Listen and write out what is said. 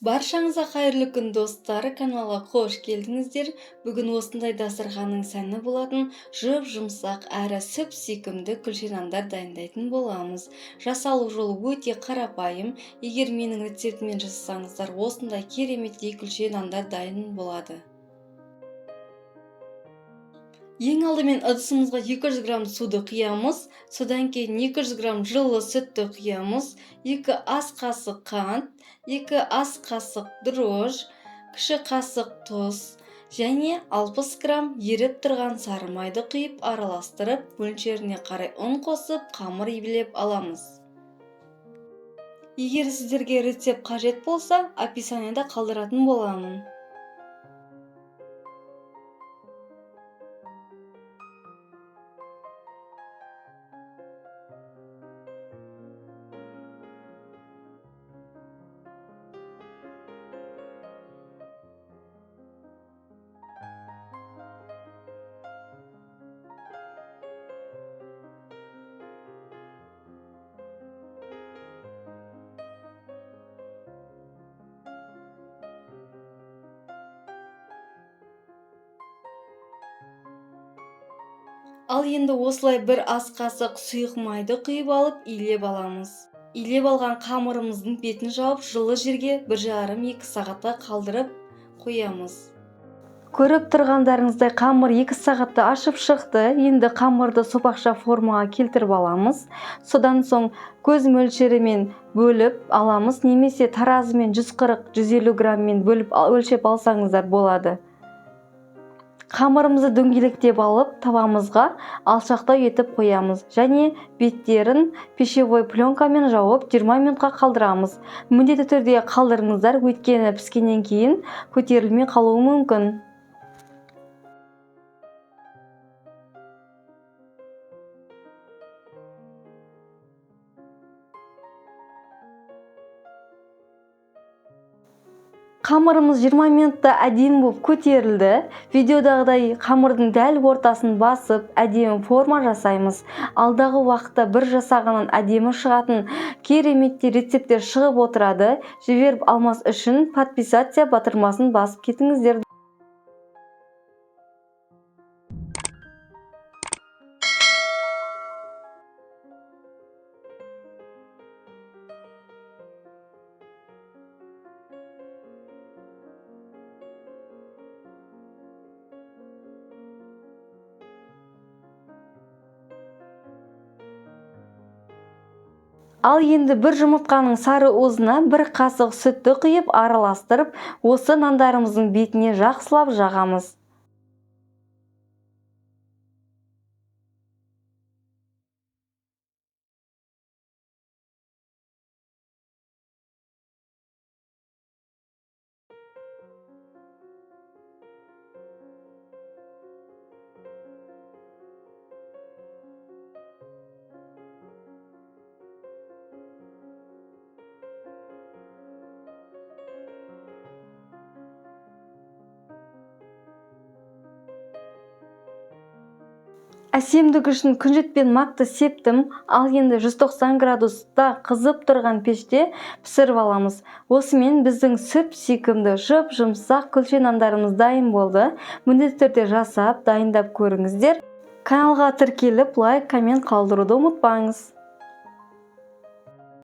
Баршаңызға қайырлы күн достар, каналға қош келдіңіздер. Бүгін осындай дастарханның сәні болатын жұмсақ әрі сүп-сүйкімді күлше нандар дайындайтын боламыз. Жасалу жолы өте қарапайым. Егер менің рецептіммен жасасаңыздар, осындай кереметтей күлше нандар дайын болады. Ең алдымен ыдысымызға 200 грамм суды құямыз. Содан кейін 200 грамм жылы сүтті құямыз. 2 ас қасық қант, 2 ас қасық дрожж, кіші қасық тұз және 60 грамм еріп тұрған сары майды құйып араластырып, мөлшеріне қарай ұн қосып, қамыр илеп аламыз. Егер сіздерге рецепт қажет болса, описаниеда қалдыратын боламын. Ал енді осылай бір ас қасық сұйық майды құйып алып, илеп аламыз. Илеп алған қамырымыздың бетін жауып, жылы жерге 1,5-2 сағатқа қалдырып қоямыз. Көріп тұрғандарыңыздай қамыр 2 сағатта ашып шықты. Енді қамырды сопақша формаға келтіріп аламыз. Содан соң көз мөлшерімен бөліп аламыз, немесе таразымен 140-150 граммен бөліп өлшеп алсаңыздар болады. Қамырымызды дөңгелектеп алып, табамызға алшақтау етіп қоямыз және беттерін пищевой пленкамен жауып 20 минутқа қалдырамыз. Міндетті түрде қалдырыңыздар, өйткені піскеннен кейін көтерілмей қалуы мүмкін. Қамырымыз 20 минутта әдемі болып көтерілді. Видеодағыдай қамырдың дәл ортасын басып, әдемі форма жасаймыз. Алдағы уақытта бір жасағаннан әдемі шығатын кереметтей рецепттер шығып отырады. Жіберіп алмас үшін подписаться батырмасын басып кетіңіздер. Ал енді бір жұмыртқаның сары уызына 1 қасық сүтті құйып араластырып, осы нандарымыздың бетіне жақсылап жағамыз. Әсемдік үшін күнжетпен макты септім. Ал енді 190 градуста қызып тұрған пеште пісіріп аламыз. Осымен біздің сүп-сүйкімді жұмсақ күлше нандарымыз дайын болды. Міндетті түрде жасап, дайындап көріңіздер. Каналға тіркеліп, лайк, коммент қалдыруды ұмытпаңыз.